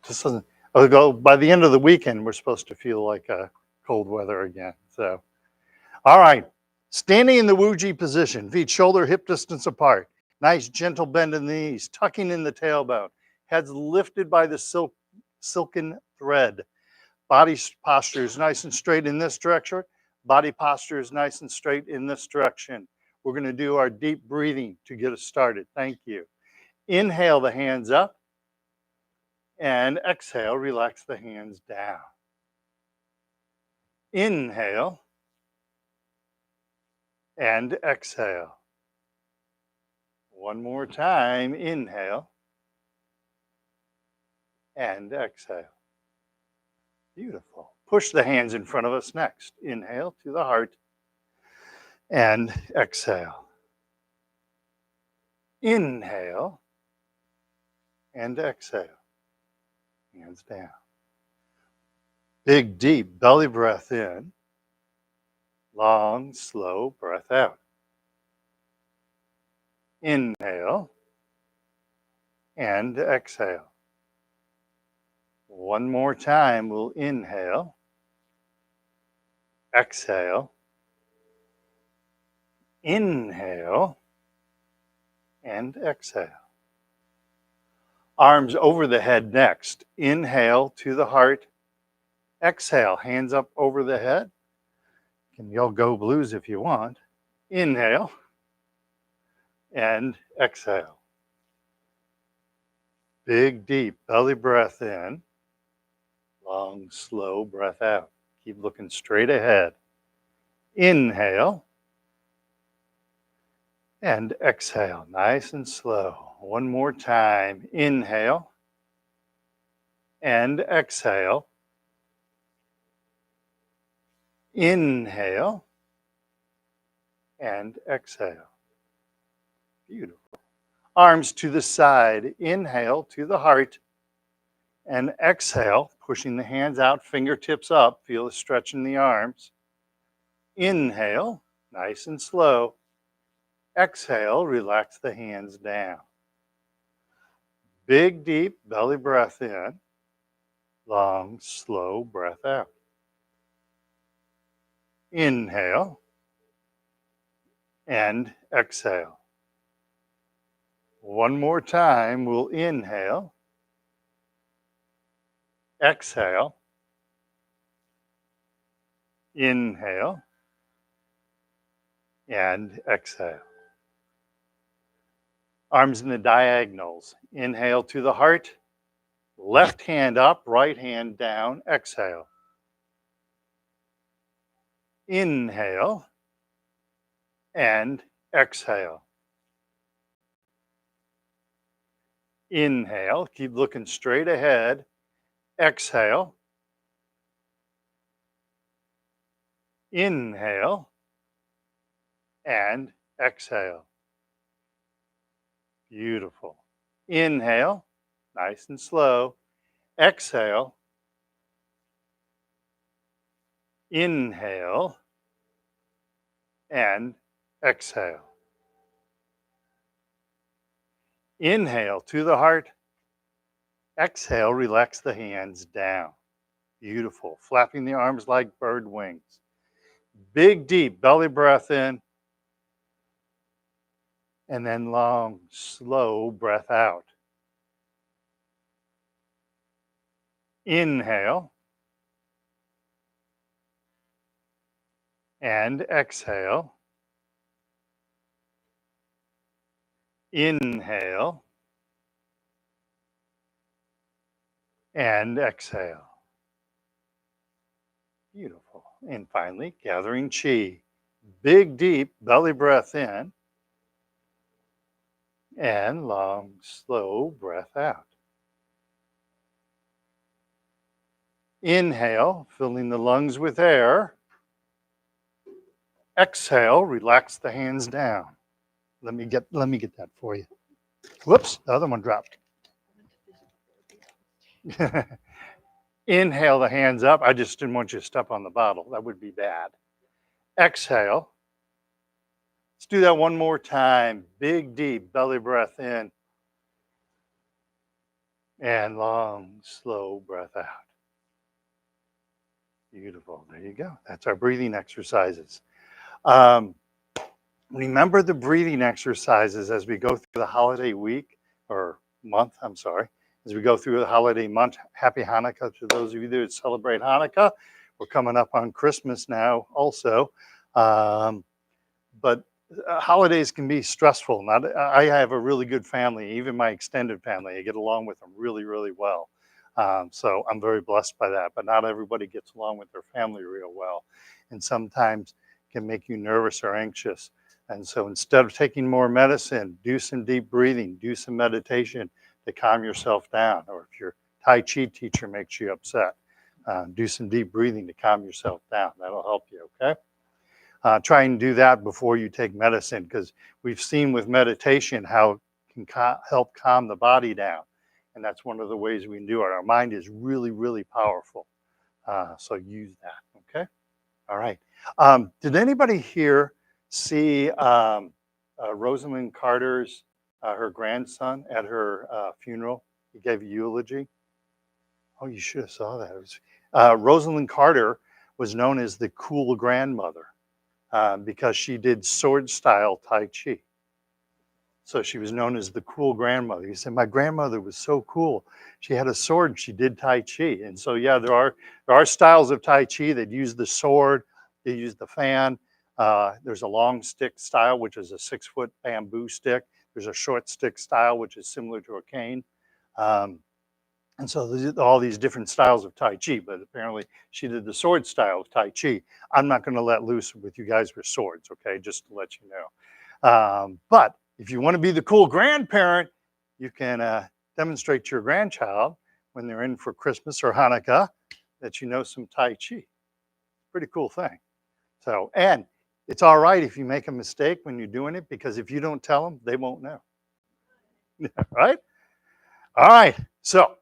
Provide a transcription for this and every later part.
This doesn't, although by the end of the weekend, we're supposed to feel like cold weather again. So, all right. Standing in the Wuji position, feet shoulder hip distance apart. Nice gentle bend in the knees, tucking in the tailbone. Heads lifted by the silken thread. Body posture is nice and straight in this direction. Body posture is nice and straight in this direction. We're going to do our deep breathing to get us started. Thank you. Inhale the hands up. And exhale, relax the hands down. Inhale. And exhale. One more time. Inhale. And exhale. Beautiful. Push the hands in front of us next. Inhale to the heart. And exhale. Inhale. And exhale. Hands down. Big, deep belly breath in. Long, slow breath out. Inhale. And exhale. One more time, we'll inhale. Exhale. Inhale. And exhale. Arms over the head next. Inhale to the heart. Exhale, hands up over the head. You can yell go blues if you want. Inhale. And exhale. Big, deep belly breath in. Long, slow breath out. Keep looking straight ahead. Inhale. And exhale, nice and slow. One more time. Inhale. And exhale. Inhale. And exhale. Beautiful. Arms to the side. Inhale to the heart. And exhale, pushing the hands out, fingertips up. Feel a stretch in the arms. Inhale, nice and slow. Exhale, relax the hands down. Big, deep belly breath in. Long, slow breath out. Inhale. And exhale. One more time, we'll inhale. Exhale. Inhale. And exhale. Arms in the diagonals. Inhale to the heart. Left hand up, right hand down. Exhale. Inhale. And exhale. Inhale. Keep looking straight ahead. Exhale. Inhale. And exhale. Beautiful. Inhale, nice and slow. Exhale. Inhale. And exhale. Inhale to the heart. Exhale, relax the hands down. Beautiful. Flapping the arms like bird wings. Big, deep belly breath in. And then long, slow breath out. Inhale. And exhale. Inhale. And exhale. Beautiful. And finally, gathering chi. Big, deep belly breath in. And long, slow breath out. Inhale, filling the lungs with air. Exhale, relax the hands down. Let me get that for you. Whoops, the other one dropped. Inhale the hands up. I just didn't want you to step on the bottle. That would be bad. Exhale. Let's do that one more time. Big, deep belly breath in. And long, slow breath out. Beautiful. There you go. That's our breathing exercises. Um, Remember the breathing exercises as we go through the holiday week or month, I'm sorry, as we go through the holiday month. Happy Hanukkah to those of you that celebrate Hanukkah. We're coming up on Christmas now also. Um, but holidays can be stressful. Not, I have a really good family, even my extended family. I get along with them really, really well. So I'm very blessed by that. But not everybody gets along with their family real well, and sometimes can make you nervous or anxious. And so instead of taking more medicine, do some deep breathing, do some meditation to calm yourself down. Or if your Tai Chi teacher makes you upset, do some deep breathing to calm yourself down. That'll help you, okay? Try and do that before you take medicine, because we've seen with meditation how it can help calm the body down. And that's one of the ways we can do it. Our mind is really, really powerful. So use that, okay? All right. Did anybody here see Rosalind Carter's, her grandson at her funeral? He gave a eulogy. Oh, you should have saw that. It was, Rosalind Carter was known as the cool grandmother because she did sword style Tai Chi. So she was known as the cool grandmother. He said, my grandmother was so cool. She had a sword, she did Tai Chi. And so, yeah, there are styles of Tai Chi that use the sword, they use the fan. There's a long stick style, which is a 6-foot bamboo stick. There's a short stick style, which is similar to a cane. Um, and so there's all these different styles of Tai Chi, but apparently she did the sword style of Tai Chi. I'm not going to let loose with you guys with swords, okay, just to let you know. But if you want to be the cool grandparent, you can demonstrate to your grandchild when they're in for Christmas or Hanukkah that you know some Tai Chi. Pretty cool thing. So, and it's all right if you make a mistake when you're doing it, because if you don't tell them, they won't know. Right? All right. So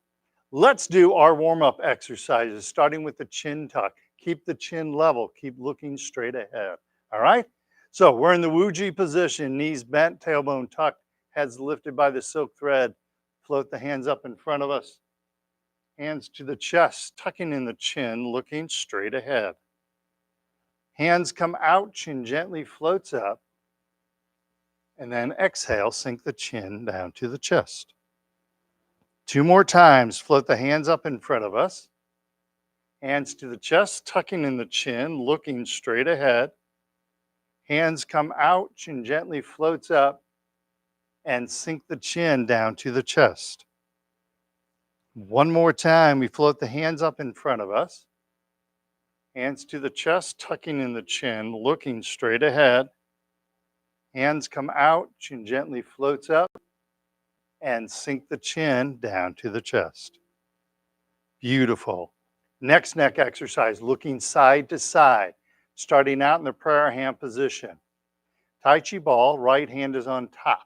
let's do our warm-up exercises, starting with the chin tuck. Keep the chin level. Keep looking straight ahead. All right? So we're in the Wuji position, knees bent, tailbone tucked, heads lifted by the silk thread. Float the hands up in front of us. Hands to the chest, tucking in the chin, looking straight ahead. Hands come out, chin gently floats up. And then exhale, sink the chin down to the chest. 2 more times, float the hands up in front of us. Hands to the chest, tucking in the chin, looking straight ahead. Hands come out, chin gently floats up, and sink the chin down to the chest. 1 more time, we float the hands up in front of us. Hands to the chest, tucking in the chin, looking straight ahead. Hands come out, chin gently floats up, and sink the chin down to the chest. Beautiful. Next neck exercise, looking side to side, starting out in the prayer hand position. Tai Chi ball, right hand is on top.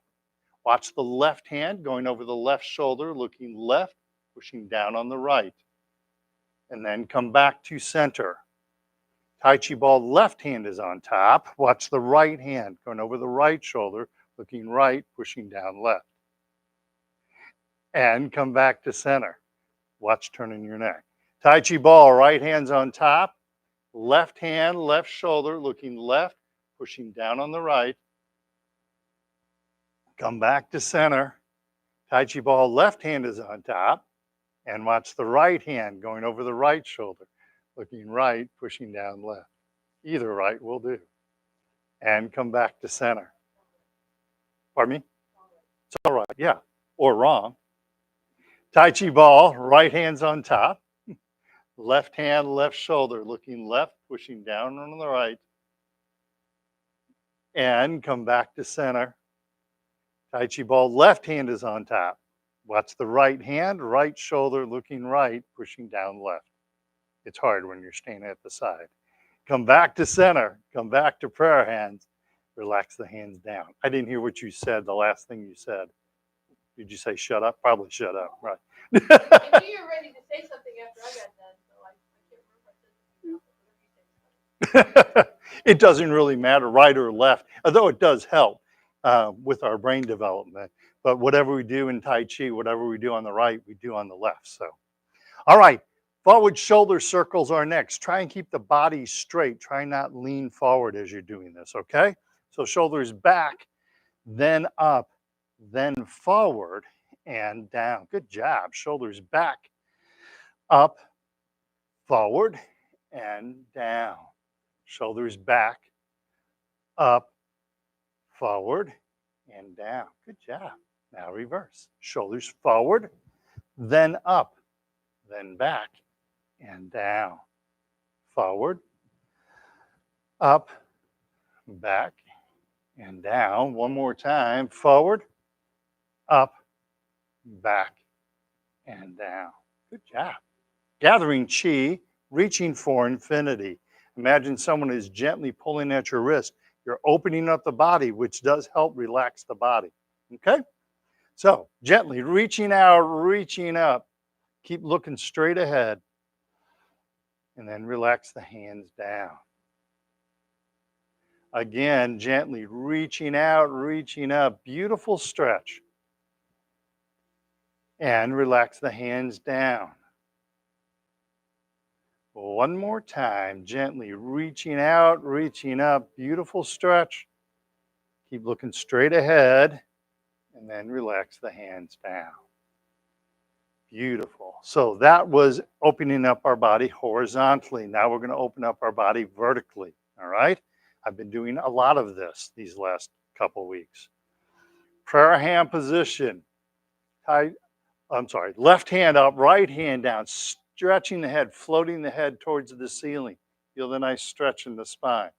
Watch the left hand going over the left shoulder, looking left, pushing down on the right. And then come back to center. Tai Chi ball, left hand is on top. Watch the right hand going over the right shoulder, looking right, pushing down left. And come back to center. Watch turning your neck. Tai Chi ball, right hand's on top. Left hand, left shoulder, looking left, pushing down on the right. Come back to center. Tai Chi ball, left hand is on top. And watch the right hand going over the right shoulder, looking right, pushing down left. Either right will do. And come back to center. Pardon me? It's all right, yeah. Or wrong. Tai Chi ball, right hand's on top. Left hand, left shoulder, looking left, pushing down on the right. And come back to center. Tai Chi ball, left hand is on top. Watch the right hand, right shoulder, looking right, pushing down left. It's hard when you're standing at the side. Come back to center. Come back to prayer hands. Relax the hands down. I didn't hear what you said, the last thing you said. Did you say shut up? Probably shut up, right. I knew you were ready to say something after I got done, so I can't remember if I said something else. It doesn't really matter, right or left, although it does help. with our brain development. But whatever we do in Tai Chi, whatever we do on the right, we do on the left. So, all right, forward shoulder circles are next. Try and keep the body straight. Try not lean forward as you're doing this, okay? So shoulders back, then up, then forward and down. Good job. Shoulders back, up, forward, and down. Shoulders back, up, forward, and down. Good job. Now reverse. Shoulders forward, then up, then back, and down. Forward, up, back, and down. One more time. Forward, up, back, and down. Good job. Gathering chi, reaching for infinity. Imagine someone is gently pulling at your wrist. You're opening up the body, which does help relax the body. Okay? So, gently reaching out, reaching up. Keep looking straight ahead. And then relax the hands down. Again, gently reaching out, reaching up. Beautiful stretch. And relax the hands down. One more time, gently reaching out, reaching up. Beautiful stretch. Keep looking straight ahead and then relax the hands down. Beautiful. So that was opening up our body horizontally. Now we're going to open up our body vertically. All right. I've been doing a lot of this these last couple weeks. Prayer hand position. Left hand up, right hand down, stretching the head, floating the head towards the ceiling. Feel the nice stretch in the spine.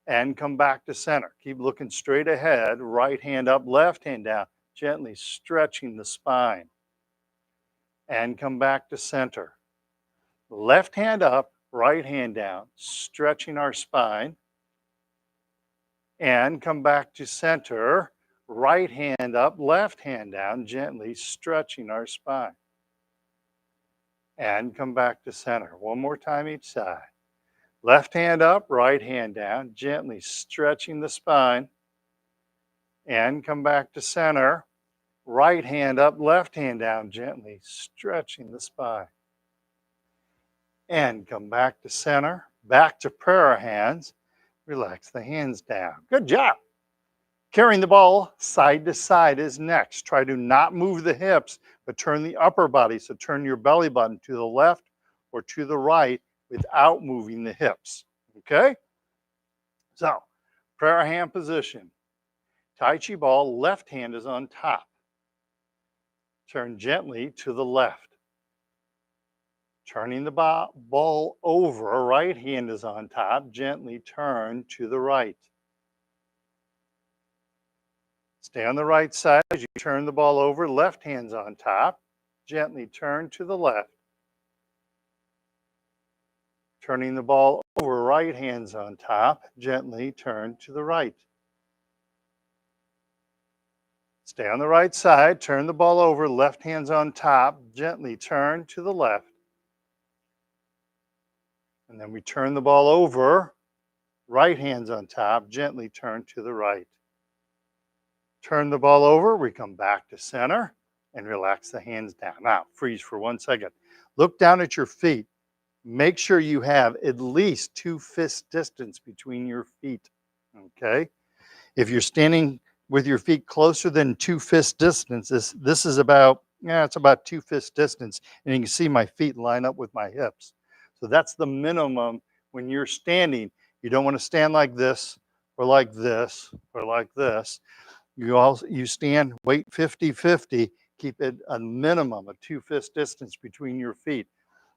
And come back to center. Keep looking straight ahead, right hand up, left hand down, gently stretching the spine. And come back to center. Left hand up, right hand down, stretching our spine. And come back to center. Right hand up, left hand down, gently stretching our spine. And come back to center. One more time each side. Left hand up, right hand down, gently stretching the spine. And come back to center. Right hand up, left hand down, gently stretching the spine. And come back to center. Back to prayer hands. Relax the hands down. Good job. Carrying the ball side to side is next. Try to not move the hips, but turn the upper body. So turn your belly button to the left or to the right without moving the hips. Okay? So, prayer hand position. Tai Chi ball, left hand is on top. Turn gently to the left. Turning the ball over, right hand is on top. Gently turn to the right. Stay on the right side as you turn the ball over. Left hand's on top. Gently turn to the left. Turning the ball over, right hand's on top. Gently turn to the right. Stay on the right side. Turn the ball over. Left hand's on top. Gently turn to the left. And then we turn the ball over. Right hand's on top. Gently turn to the right. Turn the ball over. We come back to center and relax the hands down. Now, freeze for 1 second. Look down at your feet. Make sure you have at least 2 fist distance between your feet. Okay? If you're standing with your feet closer than 2 fist distance, this is about, it's about 2 fist distance. And you can see my feet line up with my hips. So that's the minimum when you're standing. You don't want to stand like this or like this or like this. You stand, wait 50-50, keep it a minimum of 2 fist distance between your feet.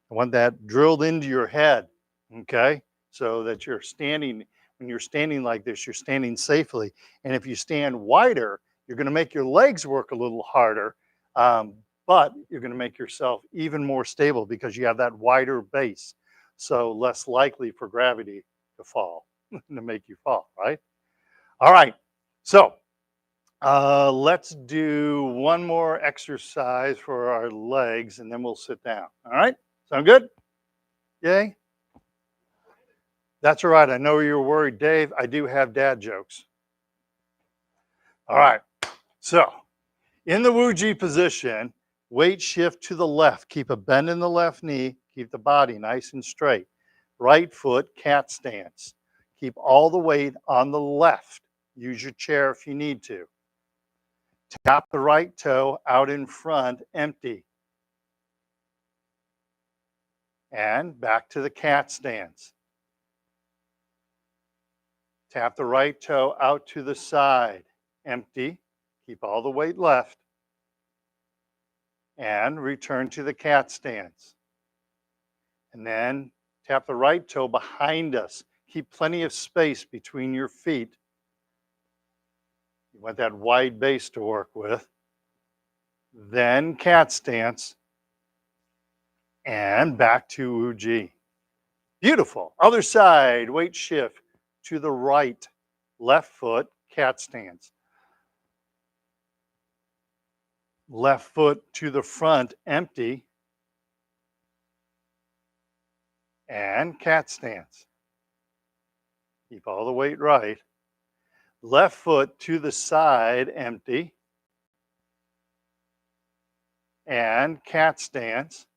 I want that drilled into your head, okay? So that you're standing, when you're standing like this, you're standing safely. And if you stand wider, you're gonna make your legs work a little harder, but you're gonna make yourself even more stable because you have that wider base. So less likely for gravity to fall, to make you fall, right? All right, so let's do one more exercise for our legs and then we'll sit down. All right? Sound good? Yay? That's all right. I know you're worried, Dave. I do have dad jokes. All right. So in the Wuji position, weight shift to the left. Keep a bend in the left knee. Keep the body nice and straight. Right foot, cat stance. Keep all the weight on the left. Use your chair if you need to. Tap the right toe out in front, empty. And back to the cat stance. Tap the right toe out to the side, empty. Keep all the weight left. And return to the cat stance. And then tap the right toe behind us. Keep plenty of space between your feet. You want that wide base to work with. Then cat stance. And back to Wuji. Beautiful. Other side, weight shift to the right. Left foot, cat stance. Left foot to the front, empty. And cat stance. Keep all the weight right. Left foot to the side, empty. And cat stance.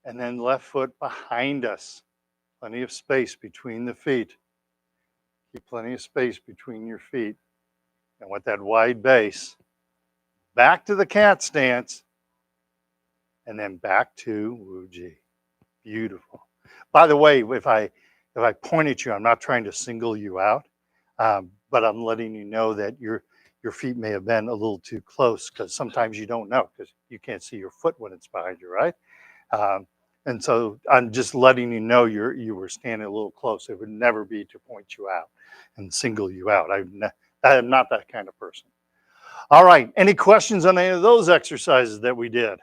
And then left foot behind us. Plenty of space between the feet. Keep plenty of space between your feet. And with that wide base, back to the cat stance, and then back to Wuji. Beautiful. By the way, if I point at you, I'm not trying to single you out, but I'm letting you know that your feet may have been a little too close, because sometimes you don't know because you can't see your foot when it's behind you, right? And so I'm just letting you know you were standing a little close. It would never be to point you out and single you out. I am not that kind of person. All right. Any questions on any of those exercises that we did?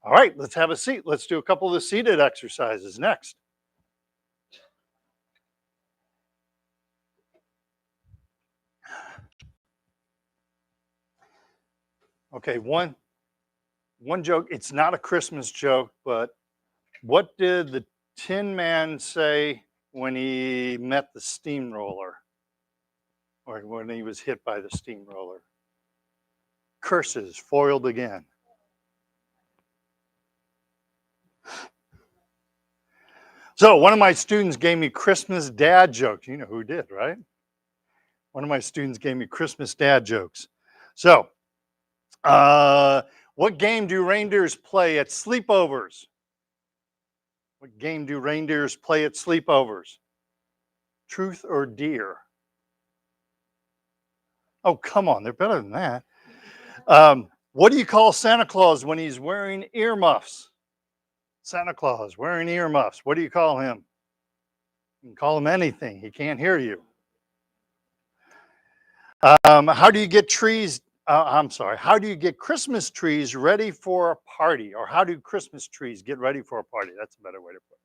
All right. Let's have a seat. Let's do a couple of the seated exercises next. Okay. One joke. It's not a Christmas joke, but what did the Tin Man say when he met the steamroller? Or when he was hit by the steamroller? Curses, foiled again. So one of my students gave me Christmas dad jokes. You know who did, right? One of my students gave me Christmas dad jokes. So, what game do reindeers play at sleepovers? What game do reindeers play at sleepovers? Truth or Dare? Oh, come on, they're better than that. What do you call Santa Claus when he's wearing earmuffs? Santa Claus wearing earmuffs. What do you call him? You can call him anything. He can't hear you. How do you get trees? How do you get Christmas trees ready for a party? Or how do Christmas trees get ready for a party? That's a better way to put it.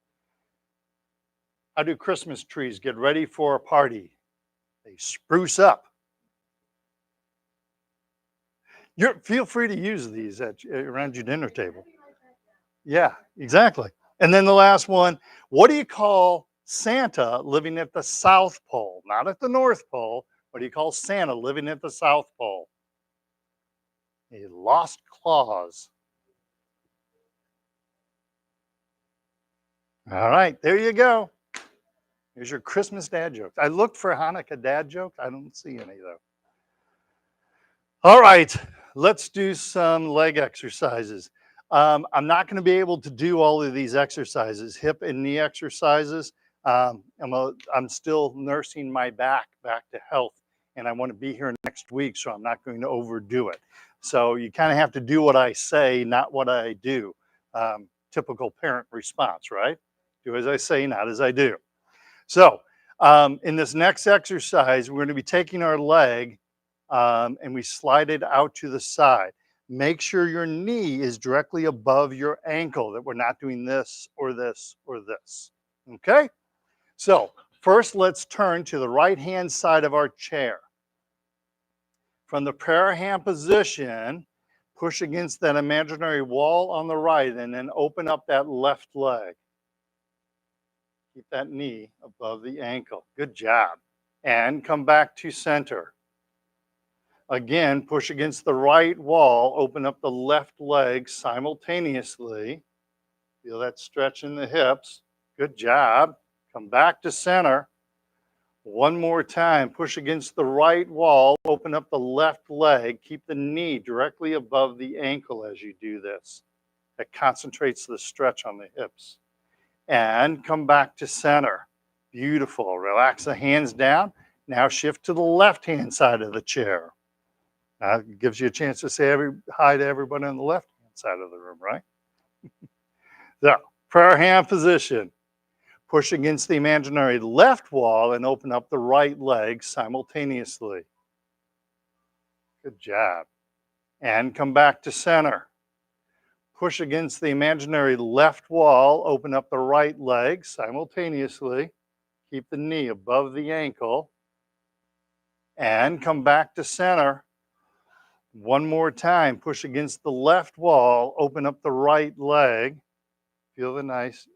How do Christmas trees get ready for a party? They spruce up. Feel free to use these around your dinner table. Yeah, exactly. And then the last one, what do you call Santa living at the South Pole? Not at the North Pole. What do you call Santa living at the South Pole? A lost clause. All right, there you go. Here's your Christmas dad jokes. I looked for Hanukkah dad jokes. I don't see any though. All right, let's do some leg exercises. I'm not going to be able to do all of these exercises, hip and knee exercises. I'm still nursing my back to health, and I want to be here next week, so I'm not going to overdo it. So you kind of have to do what I say, not what I do. Typical parent response, right? Do as I say, not as I do. So in this next exercise, we're going to be taking our leg and we slide it out to the side. Make sure your knee is directly above your ankle, that we're not doing this or this or this. Okay? So first, let's turn to the right-hand side of our chair. From the prayer hand position, push against that imaginary wall on the right and then open up that left leg. Keep that knee above the ankle. Good job. and come back to center. Again, push against the right wall, open up the left leg simultaneously. Feel that stretch in the hips. Good job. Come back to center. One more time, push against the right wall, open up the left leg, keep the knee directly above the ankle as you do this. That concentrates the stretch on the hips. And come back to center. Beautiful. Relax the hands down. Now shift to the left-hand side of the chair. It gives you a chance to say hi to everybody on the left-hand side of the room, right? So, prayer hand position. Push against the imaginary left wall and open up the right leg simultaneously. Good job. And come back to center. Push against the imaginary left wall, open up the right leg simultaneously. Keep the knee above the ankle. And come back to center. One more time. Push against the left wall, open up the right leg. Feel the nice,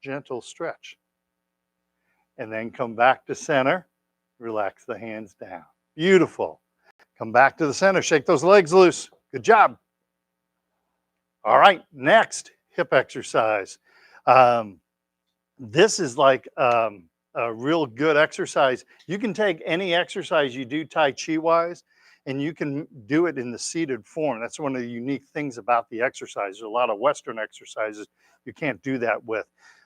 gentle stretch. And then come back to center. Relax the hands down. Beautiful. Come back to the center. Shake those legs loose. Good job. All right, next, hip exercise. This is like a real good exercise. You can take any exercise you do Tai Chi wise, and you can do it in the seated form. That's one of the unique things about the exercise. There's a lot of Western exercises you can't do that with.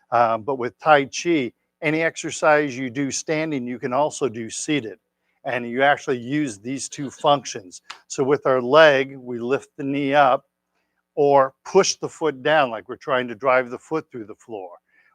But with Tai Chi, any exercise you do standing, you can also do seated. And you actually use these two functions. So with our leg, we lift the knee up or push the foot down like we're trying to drive the foot through the floor.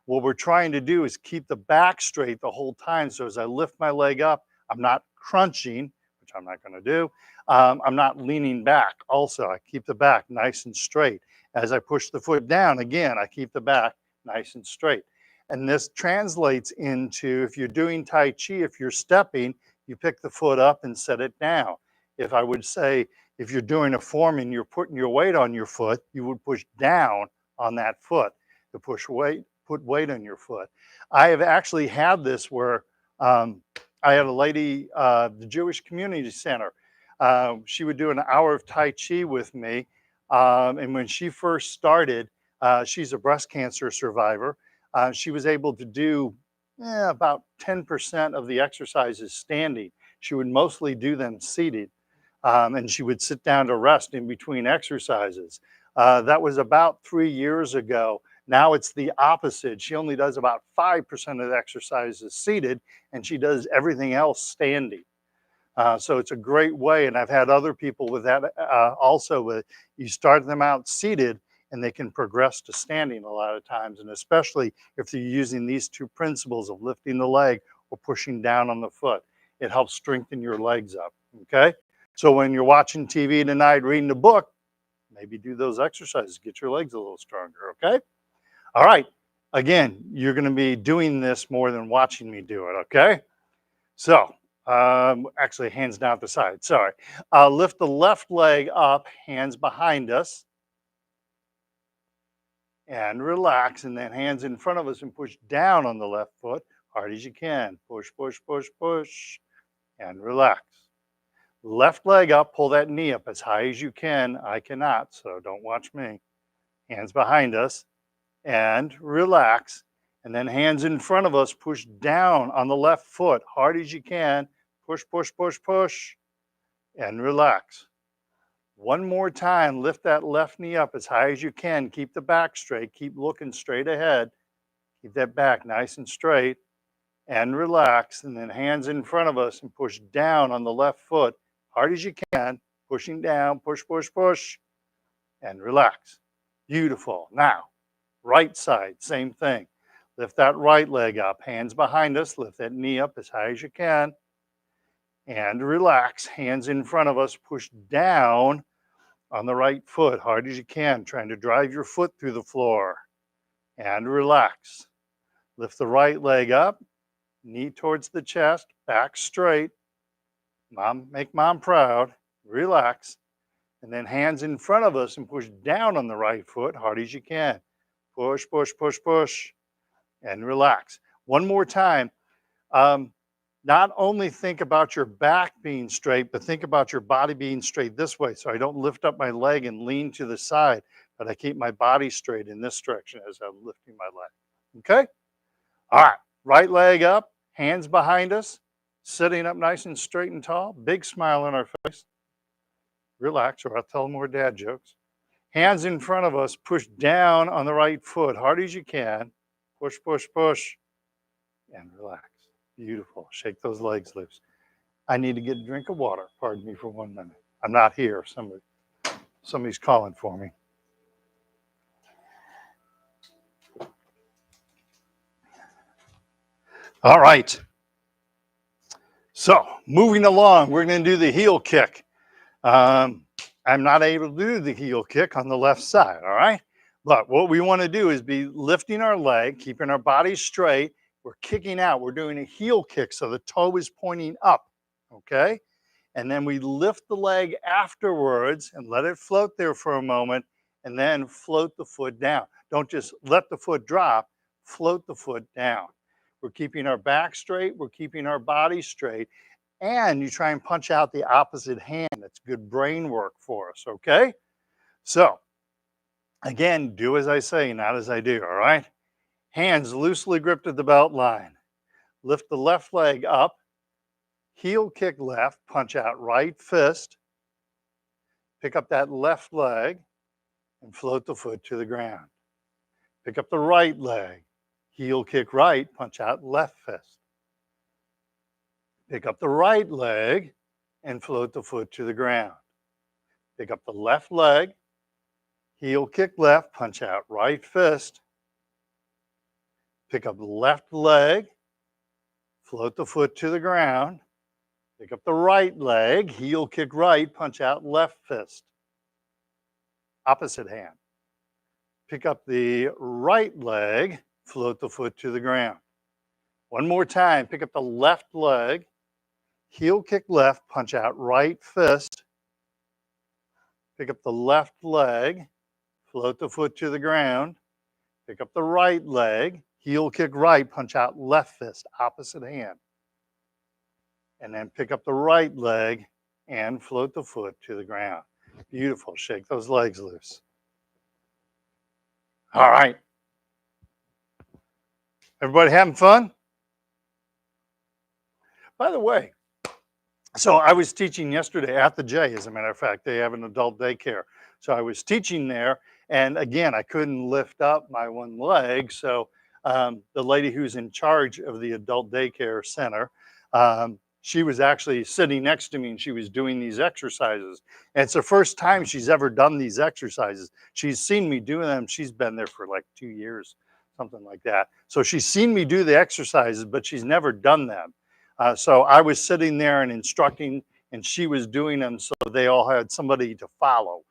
What we're trying to do is keep the back straight the whole time. So as I lift my leg up, I'm not crunching, which I'm not going to do. I'm not leaning back. Also, I keep the back nice and straight. As I push the foot down, again, I keep the back nice and straight. And this translates into, if you're doing Tai Chi, if you're stepping, you pick the foot up and set it down. If I would say, if you're doing a form and you're putting your weight on your foot, you would push down on that foot to put weight on your foot. I have actually had this where I had a lady, the Jewish Community Center. She would do an hour of Tai Chi with me. And when she first started, she's a breast cancer survivor. She was able to do about 10% of the exercises standing. She would mostly do them seated. And she would sit down to rest in between exercises. That was about 3 years ago. Now it's the opposite. She only does about 5% of the exercises seated, and she does everything else standing. So it's a great way, and I've had other people with that also. You start them out seated, and they can progress to standing a lot of times, and especially if they're using these two principles of lifting the leg or pushing down on the foot. It helps strengthen your legs up, okay? So when you're watching TV tonight, reading a book, maybe do those exercises, get your legs a little stronger, okay? All right, again, you're gonna be doing this more than watching me do it, okay? So, actually hands down at the side, sorry. Lift the left leg up, hands behind us, and relax, and then hands in front of us and push down on the left foot, hard as you can. Push, push, push, push, and relax. Left leg up, pull that knee up as high as you can. I cannot, so don't watch me. Hands behind us, and relax. And then hands in front of us, push down on the left foot, hard as you can. Push, push, push, push, and relax. One more time, lift that left knee up as high as you can. Keep the back straight. Keep looking straight ahead. Keep that back nice and straight, and relax. And then hands in front of us and push down on the left foot, hard as you can. Pushing down, push, push, push, and relax. Beautiful. Now, right side, same thing. Lift that right leg up, hands behind us. Lift that knee up as high as you can. And relax, hands in front of us, push down on the right foot, hard as you can, trying to drive your foot through the floor. And relax. Lift the right leg up, knee towards the chest, back straight. Make mom proud. Relax. And then hands in front of us and push down on the right foot, hard as you can. Push, push, push, push, and relax. One more time. not only think about your back being straight, but think about your body being straight this way. So I don't lift up my leg and lean to the side, but I keep my body straight in this direction as I'm lifting my leg. Okay? All right. Right leg up, hands behind us, sitting up nice and straight and tall, big smile on our face. Relax, or I'll tell more dad jokes. Hands in front of us, push down on the right foot, hard as you can. Push, push, push, and relax. Beautiful. Shake those legs loose. I need to get a drink of water. Pardon me for 1 minute. I'm not here. Somebody's calling for me. All right. So moving along, we're going to do the heel kick. I'm not able to do the heel kick on the left side, all right? But what we want to do is be lifting our leg, keeping our body straight. We're kicking out. We're doing a heel kick, so the toe is pointing up, okay? And then we lift the leg afterwards and let it float there for a moment, and then float the foot down. Don't just let the foot drop, float the foot down. We're keeping our back straight, we're keeping our body straight, and you try and punch out the opposite hand. That's good brain work for us, okay? So, again, do as I say, not as I do, all right? Hands loosely gripped at the belt line. Lift the left leg up, heel kick left, punch out right fist, pick up that left leg, and float the foot to the ground. Pick up the right leg, heel kick right, punch out left fist. Pick up the right leg and float the foot to the ground. Pick up the left leg, heel kick left, punch out right fist. Pick up the left leg, float the foot to the ground. Pick up the right leg, heel kick right, punch out left fist. Opposite hand. Pick up the right leg, float the foot to the ground. One more time, pick up the left leg, heel kick left, punch out right fist. Pick up the left leg, float the foot to the ground. Pick up the right leg, heel kick right, punch out left fist, opposite hand. And then pick up the right leg and float the foot to the ground. Beautiful. Shake those legs loose. All right. Everybody having fun? By the way, so I was teaching yesterday at the J, as a matter of fact. They have an adult daycare. So I was teaching there, and again, I couldn't lift up my one leg. So the lady who's in charge of the adult daycare center, she was actually sitting next to me, and she was doing these exercises. And it's the first time she's ever done these exercises. She's seen me doing them. She's been there for like 2 years, something like that. So she's seen me do the exercises, but she's never done them. So I was sitting there and instructing, and she was doing them, so they all had somebody to follow.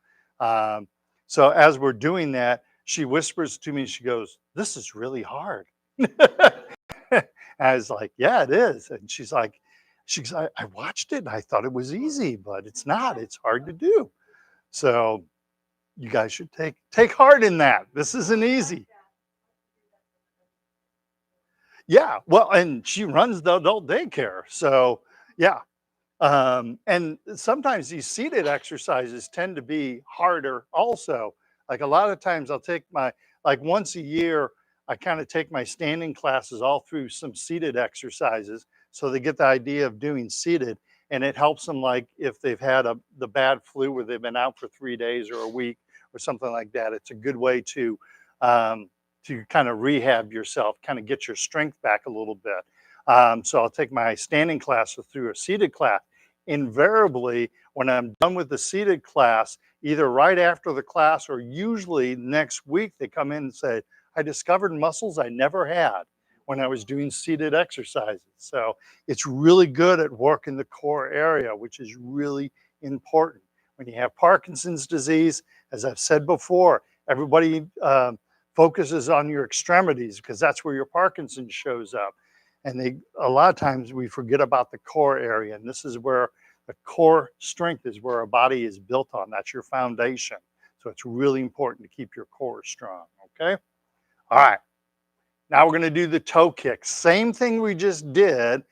So as we're doing that, she whispers to me, she goes, "This is really hard." I was like, "Yeah, it is." And she's like, I watched it and I thought it was easy, but it's not. It's hard to do. So you guys should take heart in that. This isn't easy. Yeah, well, and she runs the adult daycare. So yeah. And sometimes these seated exercises tend to be harder also. Like a lot of times I'll take like once a year, I kind of take my standing classes all through some seated exercises. So they get the idea of doing seated, and it helps them, like if they've had the bad flu where they've been out for 3 days or a week or something like that. It's a good way to kind of rehab yourself, kind of get your strength back a little bit. So I'll take my standing class through a seated class. Invariably, when I'm done with the seated class, either right after the class or usually next week, they come in and say, "I discovered muscles I never had when I was doing seated exercises." So it's really good at working the core area, which is really important. When you have Parkinson's disease, as I've said before, everybody focuses on your extremities because that's where your Parkinson's shows up. And a lot of times we forget about the core area. And this is where the core strength is, where our body is built on. That's your foundation. So it's really important to keep your core strong. Okay. All right. Now we're going to do the toe kick. Same thing we just did,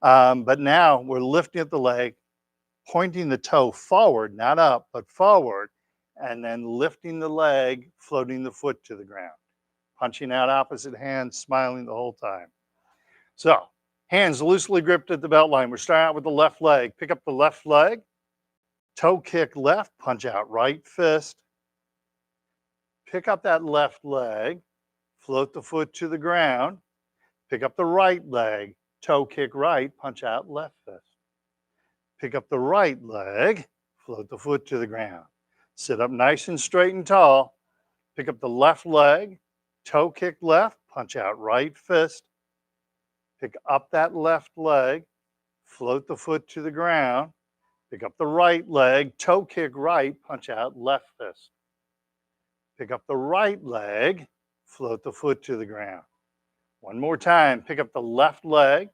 But now we're lifting up the leg, pointing the toe forward, not up, but forward, and then lifting the leg, floating the foot to the ground. Punching out opposite hand, smiling the whole time. So, hands loosely gripped at the belt line. We're starting out with the left leg. Pick up the left leg, toe kick left, punch out right fist. Pick up that left leg, float the foot to the ground. Pick up the right leg, toe kick right, punch out left fist. Pick up the right leg, float the foot to the ground. Sit up nice and straight and tall. Pick up the left leg, toe kick left, punch out right fist. Pick up that left leg, float the foot to the ground. Pick up the right leg, toe kick right, punch out left fist. Pick up the right leg, float the foot to the ground. One more time, pick up the left leg,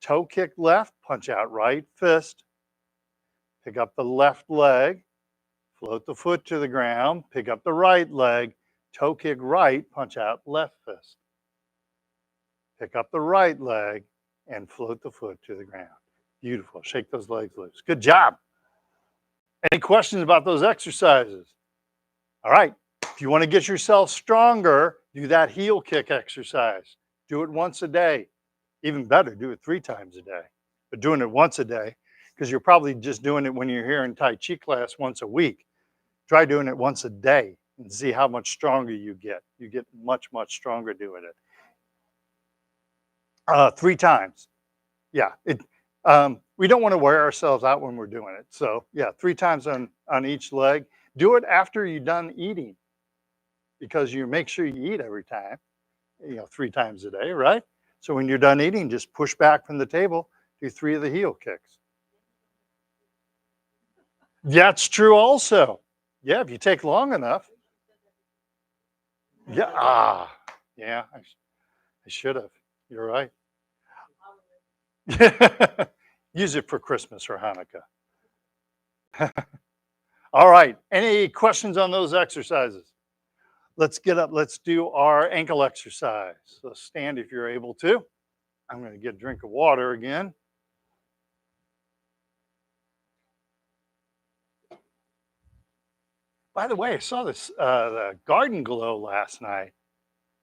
toe kick left, punch out right fist. Pick up the left leg, float the foot to the ground. Pick up the right leg, toe kick right, punch out left fist. Pick up the right leg and float the foot to the ground. Beautiful. Shake those legs loose. Good job. Any questions about those exercises? All right. If you want to get yourself stronger, do that heel kick exercise. Do it once a day. Even better, do it 3 times a day. But doing it once a day, because you're probably just doing it when you're here in Tai Chi class once a week. Try doing it once a day and see how much stronger you get. You get much, much stronger doing it. 3 times. Yeah. We don't want to wear ourselves out when we're doing it. So yeah, 3 times on each leg. Do it after you're done eating, because you make sure you eat every time, 3 times a day, right? So when you're done eating, just push back from the table, do 3 of the heel kicks. That's true also. Yeah, if you take long enough. Yeah, yeah, I should have. You're right. Use it for Christmas or Hanukkah. All right, any questions on those exercises? Let's get up, let's do our ankle exercise. So stand if you're able to. I'm going to get a drink of water again. By the way, I saw this the Garden Glow last night.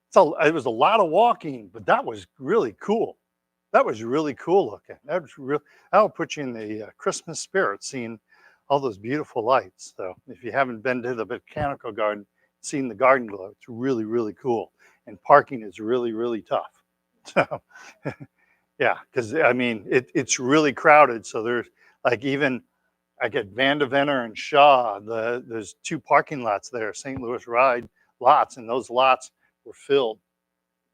So it was a lot of walking, but that was really cool. That was really cool looking. That'll put you in the Christmas spirit, seeing all those beautiful lights. So if you haven't been to the botanical garden, seen the Garden Glow, it's really, really cool. And parking is really, really tough. So yeah, because I mean, it's really crowded. So there's like even I get Van Deventer and Shaw. There's 2 parking lots there, St. Louis Ride lots, and those lots were filled.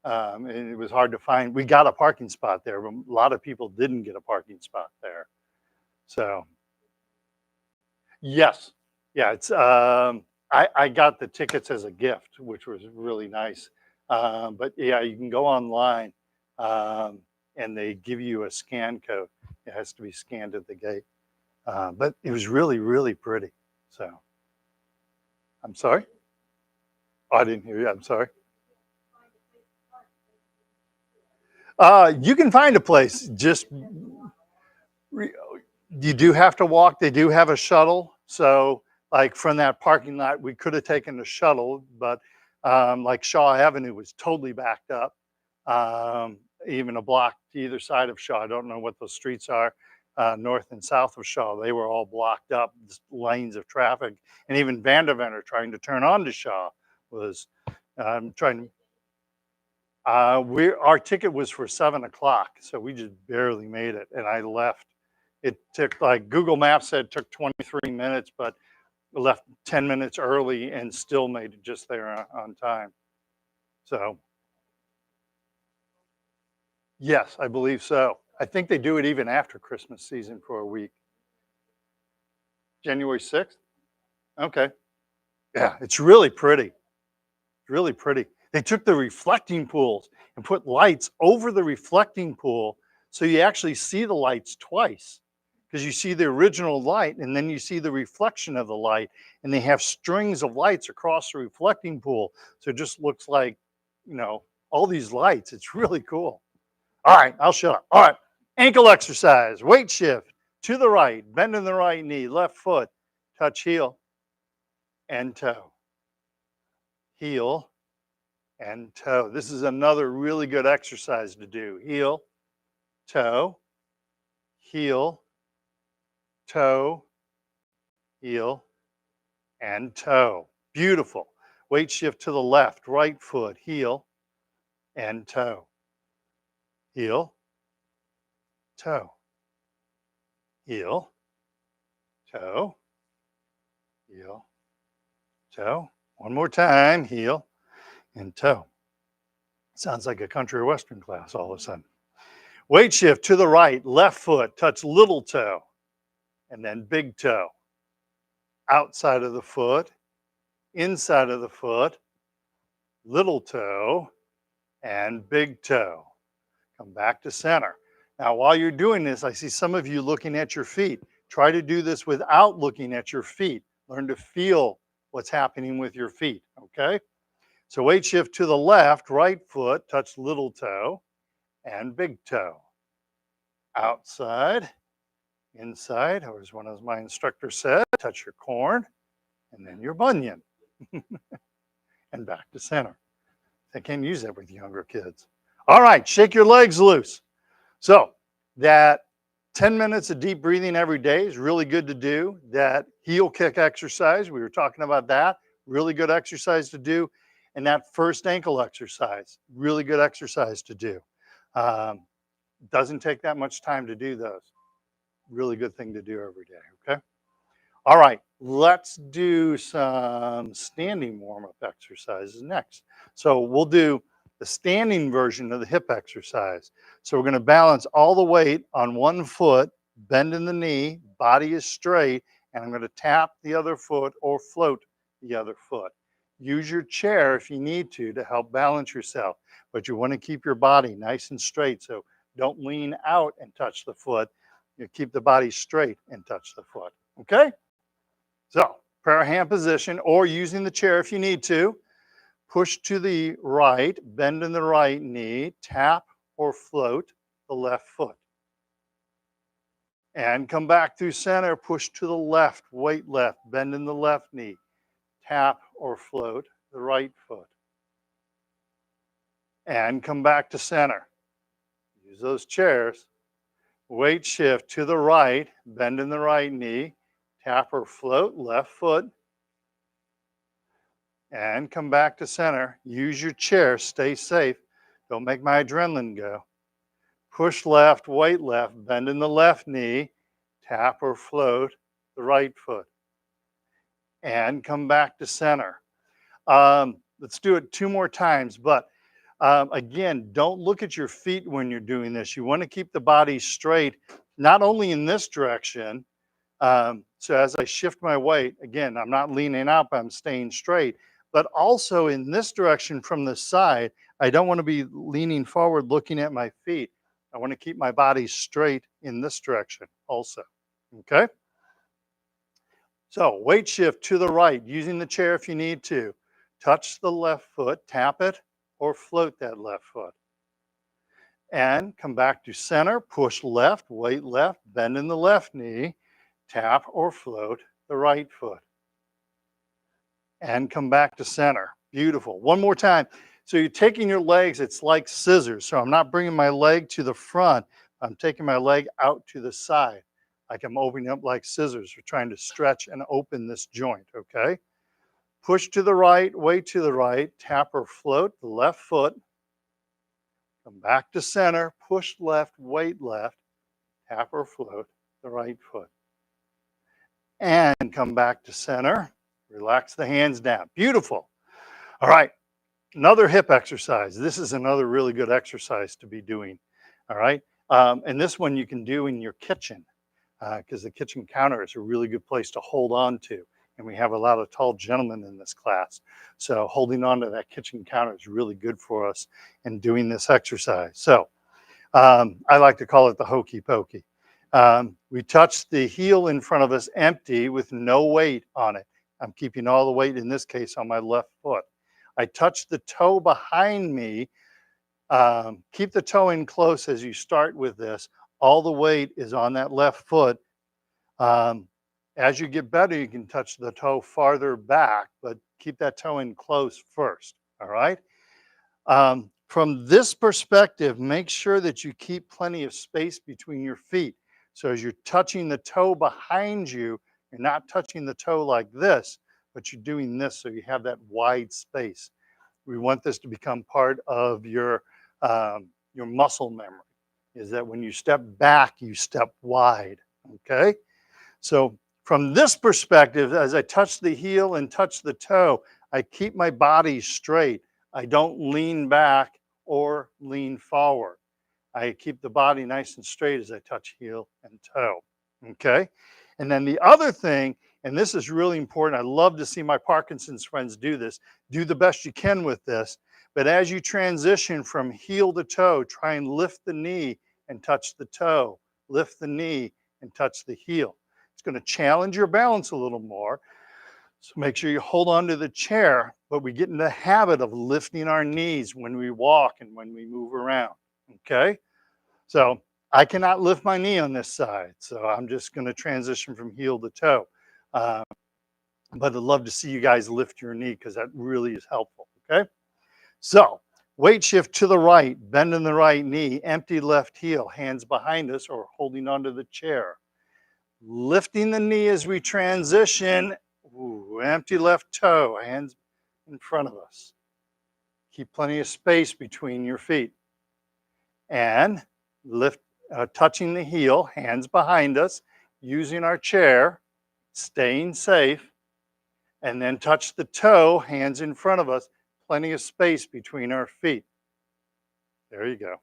And it was hard to find. We got a parking spot there, but a lot of people didn't get a parking spot there. So yes, yeah, it's I got the tickets as a gift, which was really nice. But yeah, you can go online, and they give you a scan code. It has to be scanned at the gate. But it was really, really pretty. So I'm sorry. Oh, I didn't hear you. I'm sorry. You can find a place. Just you do have to walk. They do have a shuttle. So like from that parking lot, we could have taken a shuttle, but like Shaw Avenue was totally backed up. Even a block to either side of Shaw. I don't know what those streets are, north and south of Shaw. They were all blocked up, lanes of traffic. And even Van Deventer trying to turn onto Shaw was trying to. Our ticket was for 7 o'clock, so we just barely made it, and I left. It took, like Google Maps said, it took 23 minutes, but we left 10 minutes early and still made it just there on time. So yes, I believe so. I think they do it even after Christmas season for a week. January 6th? Okay. Yeah, it's really pretty. Really pretty. They took the reflecting pools and put lights over the reflecting pool, so you actually see the lights twice, because you see the original light and then you see the reflection of the light, and they have strings of lights across the reflecting pool. So it just looks like, all these lights. It's really cool. All right, I'll shut up. All right. Ankle exercise, weight shift to the right, bend in the right knee, left foot, touch heel and toe. Heel and toe. This is another really good exercise to do. Heel, toe, heel, toe, heel, and toe. Beautiful. Weight shift to the left, right foot, heel and toe. Heel, toe, heel, toe, heel, toe. One more time, heel and toe. Sounds like a country or western class all of a sudden. Weight shift to the right, left foot, touch little toe, and then big toe. Outside of the foot, inside of the foot, little toe, and big toe. Come back to center. Now, while you're doing this, I see some of you looking at your feet. Try to do this without looking at your feet. Learn to feel what's happening with your feet, okay? So weight shift to the left, right foot, touch little toe and big toe. Outside, inside, or as one of my instructors said, touch your corn and then your bunion. And back to center. They can use that with younger kids. All right, shake your legs loose. So that 10 minutes of deep breathing every day is really good to do. That heel kick exercise, we were talking about that, really good exercise to do. And that first ankle exercise, really good exercise to do. Doesn't take that much time to do those. Really good thing to do every day, okay? All right, let's do some standing warm-up exercises next. So we'll do the standing version of the hip exercise. So we're going to balance all the weight on one foot, bend in the knee, body is straight, and I'm going to tap the other foot or float the other foot. Use your chair if you need to help balance yourself, but you want to keep your body nice and straight. So don't lean out and touch the foot. You keep the body straight and touch the foot. Okay? So prayer hand position or using the chair if you need to. Push to the right, bend in the right knee, tap or float the left foot. And come back through center, push to the left, weight left, bend in the left knee, tap or float the right foot. And come back to center. Use those chairs. Weight shift to the right, bend in the right knee, tap or float left foot. And come back to center. Use your chair, stay safe. Don't make my adrenaline go. Push left, weight left, bend in the left knee, tap or float the right foot. And come back to center. Let's do it 2 more times, but again, don't look at your feet when you're doing this. You want to keep the body straight, not only in this direction. So as I shift my weight, again, I'm not leaning out, but I'm staying straight, but also in this direction from the side. I don't want to be leaning forward looking at my feet. I want to keep my body straight in this direction also, okay? So weight shift to the right, using the chair if you need to. Touch the left foot, tap it, or float that left foot. And come back to center, push left, weight left, bend in the left knee, tap or float the right foot. And come back to center. Beautiful. One more time. So you're taking your legs, it's like scissors. So I'm not bringing my leg to the front. I'm taking my leg out to the side. Like I'm opening up like scissors. We're trying to stretch and open this joint, okay? Push to the right, weight to the right, tap or float the left foot. Come back to center, push left, weight left, tap or float the right foot. And come back to center. Relax the hands down. Beautiful. All right. Another hip exercise. This is another really good exercise to be doing. All right. And this one you can do in your kitchen because the kitchen counter is a really good place to hold on to. And we have a lot of tall gentlemen in this class. So holding on to that kitchen counter is really good for us in doing this exercise. So I like to call it the hokey pokey. We touch the heel in front of us empty with no weight on it. I'm keeping all the weight, in this case, on my left foot. I touch the toe behind me. Keep the toe in close as you start with this. All the weight is on that left foot. As you get better, you can touch the toe farther back, but keep that toe in close first, all right? From this perspective, make sure that you keep plenty of space between your feet. So as you're touching the toe behind you, you're not touching the toe like this, but you're doing this so you have that wide space. We want this to become part of your muscle memory, is that when you step back, you step wide, okay? So from this perspective, as I touch the heel and touch the toe, I keep my body straight. I don't lean back or lean forward. I keep the body nice and straight as I touch heel and toe, okay? And then the other thing, and this is really important, I love to see my Parkinson's friends do this, do the best you can with this, but as you transition from heel to toe, try and lift the knee and touch the toe, lift the knee and touch the heel. It's going to challenge your balance a little more. So make sure you hold on to the chair, but we get in the habit of lifting our knees when we walk and when we move around, okay? So I cannot lift my knee on this side, so I'm just going to transition from heel to toe. But I'd love to see you guys lift your knee because that really is helpful, okay? So weight shift to the right, bending the right knee, empty left heel, hands behind us or holding onto the chair. Lifting the knee as we transition, ooh, empty left toe, hands in front of us. Keep plenty of space between your feet. And lift, touching the heel, hands behind us, using our chair, staying safe, and then touch the toe, hands in front of us, plenty of space between our feet. There you go.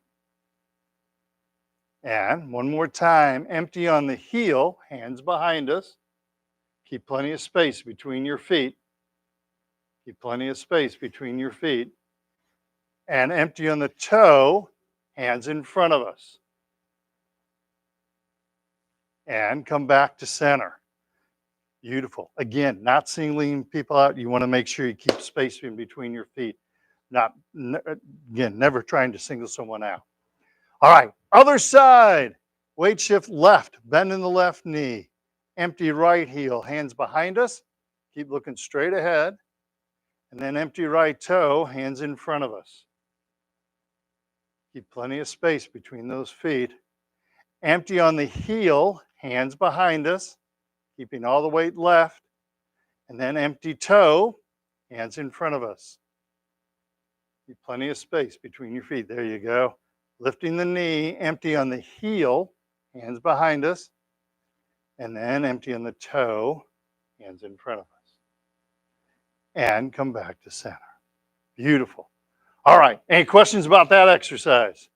And one more time, empty on the heel, hands behind us. Keep plenty of space between your feet. Keep plenty of space between your feet. And empty on the toe, hands in front of us. And come back to center. Beautiful. Again, not singling people out. You want to make sure you keep space in between your feet. Again, never trying to single someone out. All right, other side. Weight shift left, bend in the left knee. Empty right heel, hands behind us. Keep looking straight ahead. And then empty right toe, hands in front of us. Keep plenty of space between those feet. Empty on the heel, hands behind us, keeping all the weight left. And then empty toe, hands in front of us. Keep plenty of space between your feet. There you go. Lifting the knee, empty on the heel, hands behind us. And then empty on the toe, hands in front of us. And come back to center. Beautiful. All right. Any questions about that exercise?